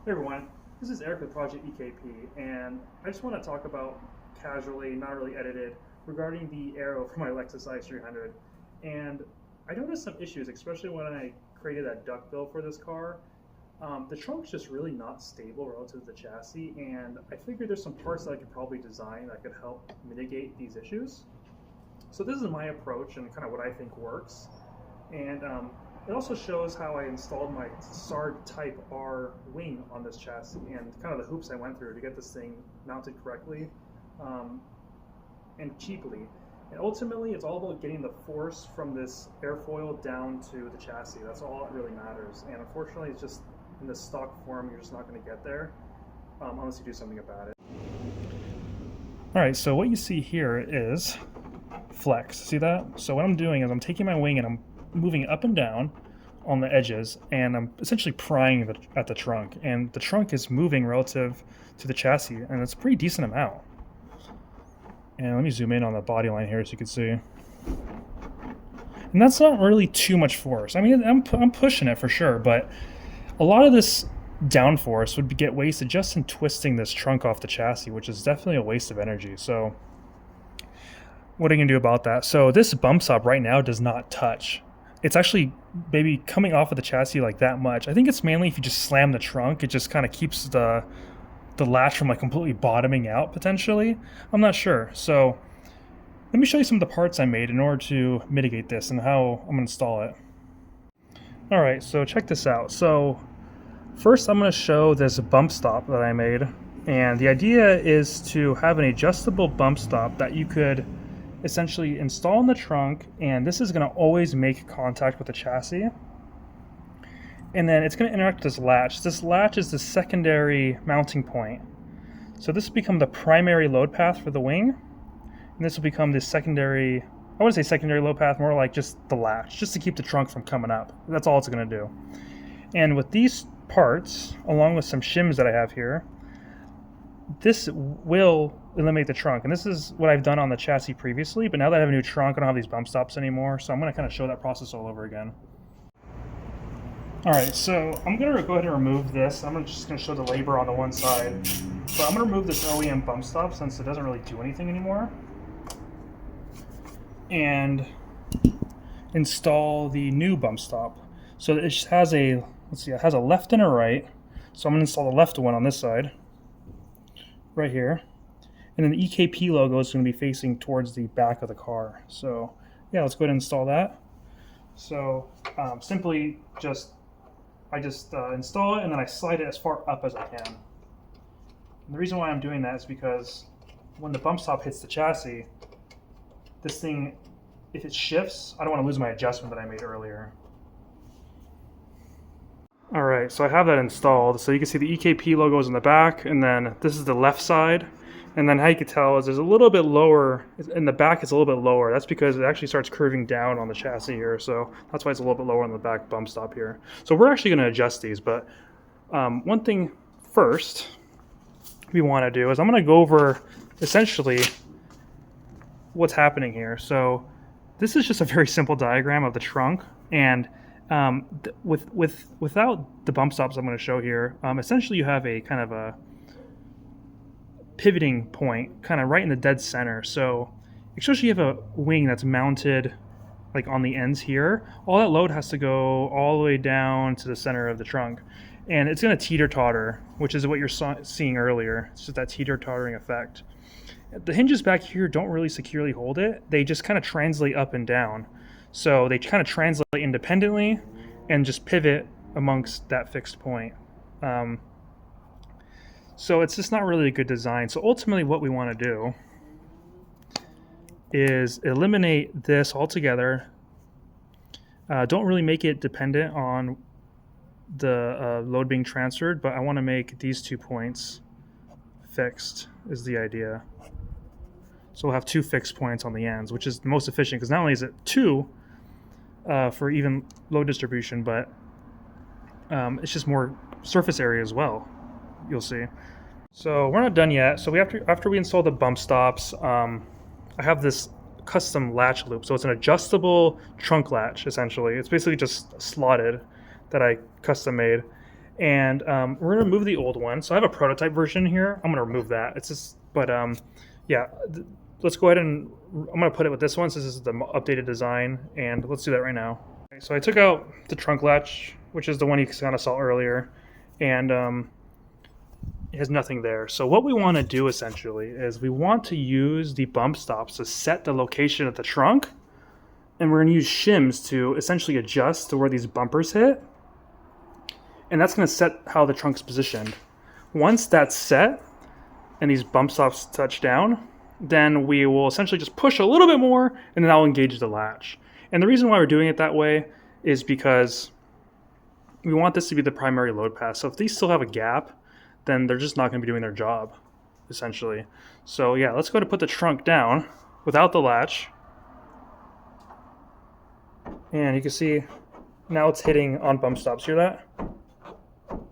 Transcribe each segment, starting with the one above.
Hey everyone, this is Eric with Project EKP, and I just want to talk about casually, not really edited, regarding the aero for my Lexus IS300. And I noticed some issues, especially when I created that duct bill for this car. The trunk's just really not stable relative to the chassis, and I figured there's some parts that I could probably design that could help mitigate these issues. So this is my approach and kind of what I think works. And it also shows how I installed my SARD Type R wing on this chassis and kind of the hoops I went through to get this thing mounted correctly and cheaply. And ultimately, it's all about getting the force from this airfoil down to the chassis. That's all that really matters. And unfortunately, it's just in the stock form, you're just not going to get there unless you do something about it. All right, so what you see here is flex. See that? So what I'm doing is I'm taking my wing and I'm moving it up and down on the edges, and I'm essentially prying at the trunk, and the trunk is moving relative to the chassis, and it's a pretty decent amount. And let me zoom in on the body line here so you can see. And that's not really too much force. I mean, I'm pushing it for sure, but a lot of this downforce would get wasted just in twisting this trunk off the chassis, which is definitely a waste of energy. So what are you gonna do about that? So this bump stop right now does not touch. It's actually maybe coming off of the chassis like that much. I think it's mainly if you just slam the trunk, it just kind of keeps the latch from like completely bottoming out potentially. I'm not sure. So let me show you some of the parts I made in order to mitigate this and how I'm gonna install it. All right, so check this out. So first I'm gonna show this bump stop that I made. And the idea is to have an adjustable bump stop that you could essentially install in the trunk, and this is going to always make contact with the chassis, and then it's going to interact with this latch. This latch is the secondary mounting point, so this will become the primary load path for the wing, and this will become the secondary, I wouldn't say secondary load path, more like just the latch, just to keep the trunk from coming up. That's all it's going to do. And with these parts, along with some shims that I have here, this will eliminate the trunk, and this is what I've done on the chassis previously, but now that I have a new trunk, I don't have these bump stops anymore, so I'm going to kind of show that process all over again. Alright, so I'm going to go ahead and remove this. I'm just going to show the labor on the one side, but I'm going to remove this OEM bump stop since it doesn't really do anything anymore, and install the new bump stop. So it just has a, let's see, it has a left and a right, so I'm going to install the left one on this side right here, and then the EKP logo is going to be facing towards the back of the car. So yeah, let's go ahead and install that. So simply I just install it, and then I slide it as far up as I can. And the reason why I'm doing that is because when the bump stop hits the chassis, this thing, if it shifts, I don't want to lose my adjustment that I made earlier. Alright, so I have that installed. So you can see the EKP logo is in the back, and then this is the left side. And then how you can tell is there's a little bit lower, in the back it's a little bit lower. That's because it actually starts curving down on the chassis here. So that's why it's a little bit lower on the back bump stop here. So we're actually going to adjust these, but one thing first we want to do is I'm going to go over essentially what's happening here. So this is just a very simple diagram of the trunk, and without the bump stops I'm going to show here, essentially you have a kind of a pivoting point kind of right in the dead center. So especially you have a wing that's mounted like on the ends here, all that load has to go all the way down to the center of the trunk, and it's going to teeter-totter, which is what you're seeing earlier. It's just that teeter-tottering effect. The hinges back here don't really securely hold it. They just kind of translate up and down. So they kind of translate independently and just pivot amongst that fixed point. So it's just not really a good design. So ultimately what we want to do is eliminate this altogether. Don't really make it dependent on the load being transferred, but I want to make these 2 points fixed is the idea. So we'll have 2 fixed points on the ends, which is the most efficient, because not only is it 2 for even load distribution, but it's just more surface area as well, you'll see. So we're not done yet. So after we install the bump stops, I have this custom latch loop. So it's an adjustable trunk latch, essentially. It's basically just slotted that I custom made. And we're gonna remove the old one. So I have a prototype version here. I'm gonna remove that. It's just, but yeah, let's go ahead and I'm gonna put it with this one since this is the updated design, and let's do that right now. Okay, so I took out the trunk latch, which is the one you kind of saw earlier, and it has nothing there. So what we want to do essentially is we want to use the bump stops to set the location of the trunk, and we're going to use shims to essentially adjust to where these bumpers hit, and that's going to set how the trunk's positioned. Once that's set and these bump stops touch down, then we will essentially just push a little bit more, and then I'll engage the latch. And the reason why we're doing it that way is because we want this to be the primary load pass. So if these still have a gap, then they're just not going to be doing their job, essentially. So yeah, let's go to put the trunk down without the latch. And you can see now it's hitting on bump stops. Hear that?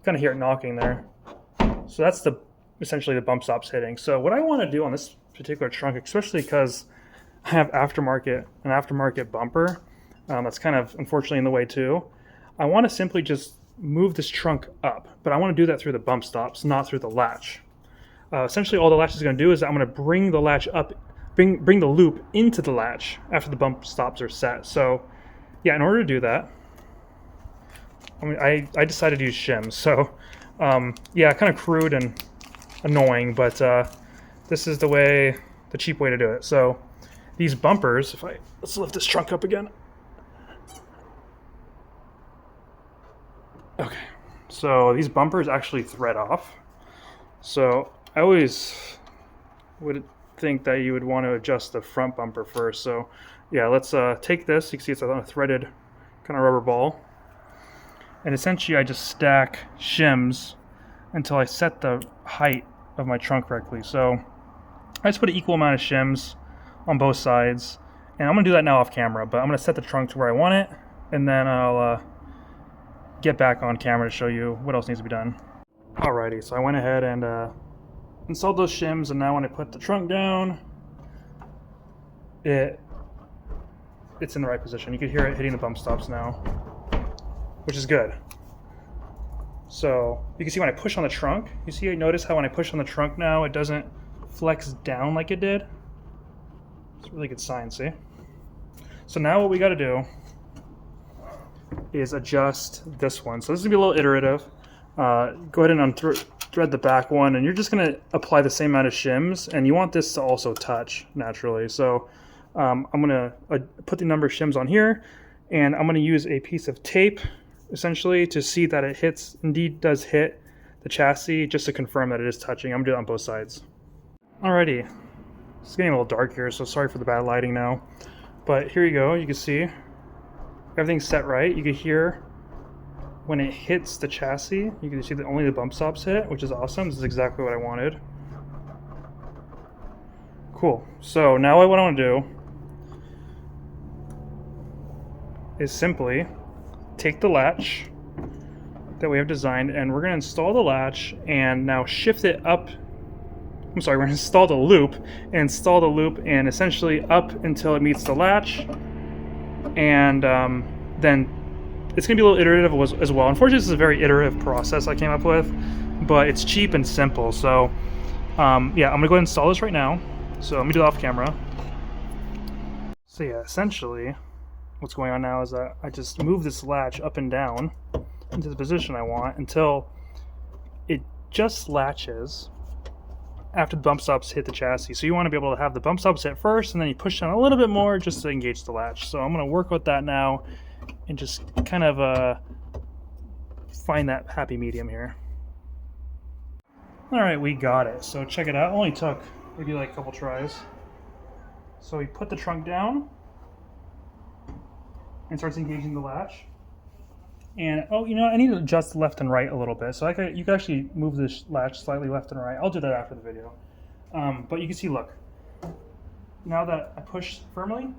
Kind of hear it knocking there. So that's essentially the bump stops hitting. So what I want to do on this particular trunk, especially because I have an aftermarket bumper that's kind of unfortunately in the way too, I want to simply just move this trunk up, but I want to do that through the bump stops, not through the latch. Essentially all the latch is going to do is I'm going to bring the latch up, bring the loop into the latch after the bump stops are set. So yeah, in order to do that, I decided to use shims. So yeah, kind of crude and annoying, but this is the cheap way to do it. So these bumpers, let's lift this trunk up again. Okay, so these bumpers actually thread off. So I always would think that you would want to adjust the front bumper first. So yeah, let's take this. You can see it's on a threaded kind of rubber ball. And essentially I just stack shims until I set the height of my trunk correctly. So I just put an equal amount of shims on both sides. And I'm going to do that now off camera, but I'm going to set the trunk to where I want it. And then I'll get back on camera to show you what else needs to be done. Alrighty, so I went ahead and installed those shims, and now when I put the trunk down, it's in the right position. You can hear it hitting the bump stops now, which is good. So you can see when I push on the trunk, notice how when I push on the trunk now, it doesn't flex down like it did. It's a really good sign, see? So now what we got to do is adjust this one. So this is gonna be a little iterative. Go ahead and unthread the back one, and you're just gonna apply the same amount of shims, and you want this to also touch naturally. So I'm gonna put the number of shims on here, and I'm gonna use a piece of tape essentially to see that it indeed does hit the chassis, just to confirm that it is touching. I'm gonna do it on both sides. Alrighty, it's getting a little dark here, so sorry for the bad lighting now. But here you go, you can see everything's set right. You can hear when it hits the chassis, you can see that only the bump stops hit, which is awesome. This is exactly what I wanted. Cool. So now what I want to do is simply take the latch that we have designed, and we're going to install the latch and now shift it up. I'm sorry, we're going to install the loop and essentially up until it meets the latch. And then it's going to be a little iterative as well. Unfortunately, this is a very iterative process I came up with, but it's cheap and simple. So yeah, I'm going to go ahead and install this right now. So let me do it off camera. So yeah, essentially what's going on now is that I just move this latch up and down into the position I want until it just latches after the bump stops hit the chassis. So you want to be able to have the bump stops hit first, and then you push down a little bit more just to engage the latch. So I'm going to work with that now and just kind of find that happy medium here. Alright, we got it. So check it out. It only took maybe like a couple tries. So we put the trunk down and starts engaging the latch. And oh, you know, I need to adjust left and right a little bit. So you can actually move this latch slightly left and right. I'll do that after the video. But you can see, look, now that I push firmly,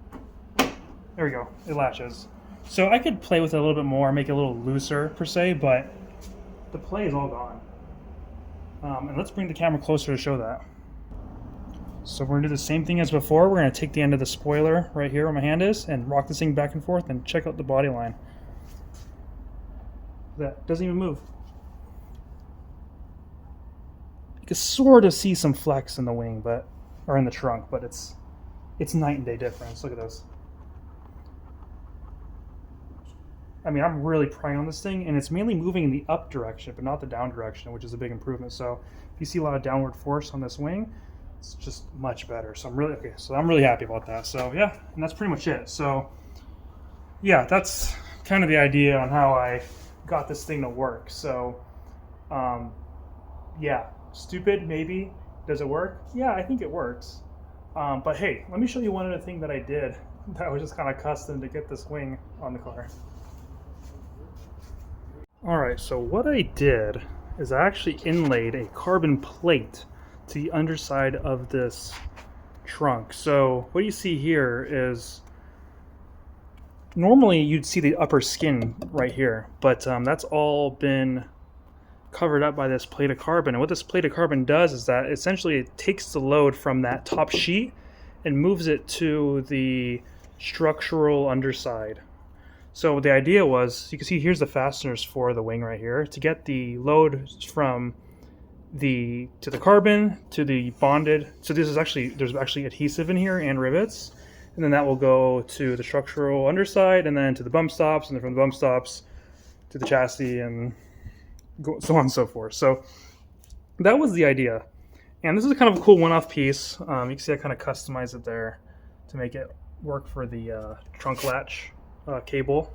there we go, it latches. So I could play with it a little bit more, make it a little looser per se, but the play is all gone. And let's bring the camera closer to show that. So we're gonna do the same thing as before. We're gonna take the end of the spoiler right here where my hand is and rock this thing back and forth and check out the body line. That doesn't even move. You can sort of see some flex in the wing, but or in the trunk, but it's night and day difference. Look at this. I mean, I'm really prying on this thing, and it's mainly moving in the up direction, but not the down direction, which is a big improvement. So if you see a lot of downward force on this wing, it's just much better. So I'm really happy about that. So yeah, and that's pretty much it. So yeah, that's kind of the idea on how I got this thing to work. So yeah, stupid maybe. Does it work? Yeah, I think it works. But hey, let me show you one other thing that I did that was just kind of custom to get this wing on the car. Alright, so what I did is I actually inlaid a carbon plate to the underside of this trunk. So what you see here is normally you'd see the upper skin right here, but that's all been covered up by this plate of carbon. And what this plate of carbon does is that essentially it takes the load from that top sheet and moves it to the structural underside. So the idea was, you can see here's the fasteners for the wing right here, to get the load from the carbon to the bonded. So this is there's actually adhesive in here and rivets, and then that will go to the structural underside, and then to the bump stops, and then from the bump stops to the chassis, and so on and so forth. So that was the idea, and this is kind of a cool one-off piece. You can see I kind of customized it there to make it work for the trunk latch cable,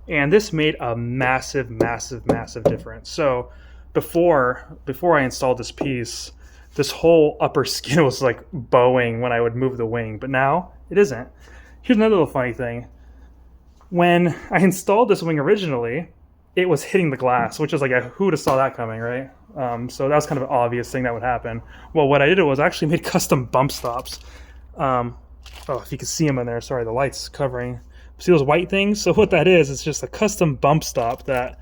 and this made a massive difference. So before I installed this piece, this whole upper skin was like bowing when I would move the wing, but now it isn't. Here's another little funny thing. When I installed this wing originally, it was hitting the glass, which is like, who would have saw that coming, right? So that was kind of an obvious thing that would happen. Well, what I did was I actually made custom bump stops. Oh, if you can see them in there, sorry, the light's covering. See those white things? So what that is, it's just a custom bump stop that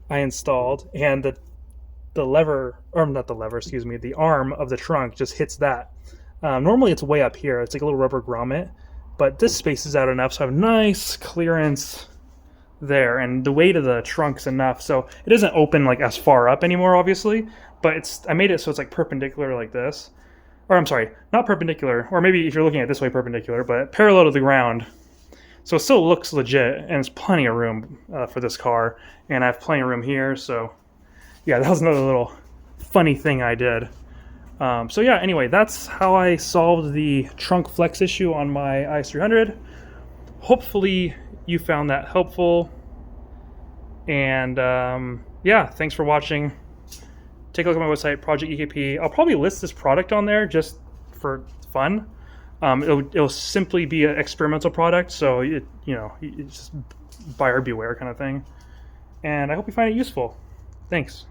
I installed, and the lever, or not the lever, excuse me, the arm of the trunk just hits that. Normally it's way up here. It's like a little rubber grommet, but this spaces out enough so I have nice clearance there, and the weight of the trunk's enough so it doesn't open like as far up anymore, obviously, but I made it so it's like perpendicular like this. Or I'm sorry, not perpendicular, or maybe if you're looking at it this way, perpendicular, but parallel to the ground. So it still looks legit, and there's plenty of room for this car, and I have plenty of room here. So yeah, that was another little funny thing I did. So yeah, anyway, that's how I solved the trunk flex issue on my IS300. Hopefully you found that helpful, and yeah, thanks for watching. Take a look at my website, Project EKP. I'll probably list this product on there just for fun. It'll simply be an experimental product, so it's just buyer beware kind of thing. And I hope you find it useful. Thanks.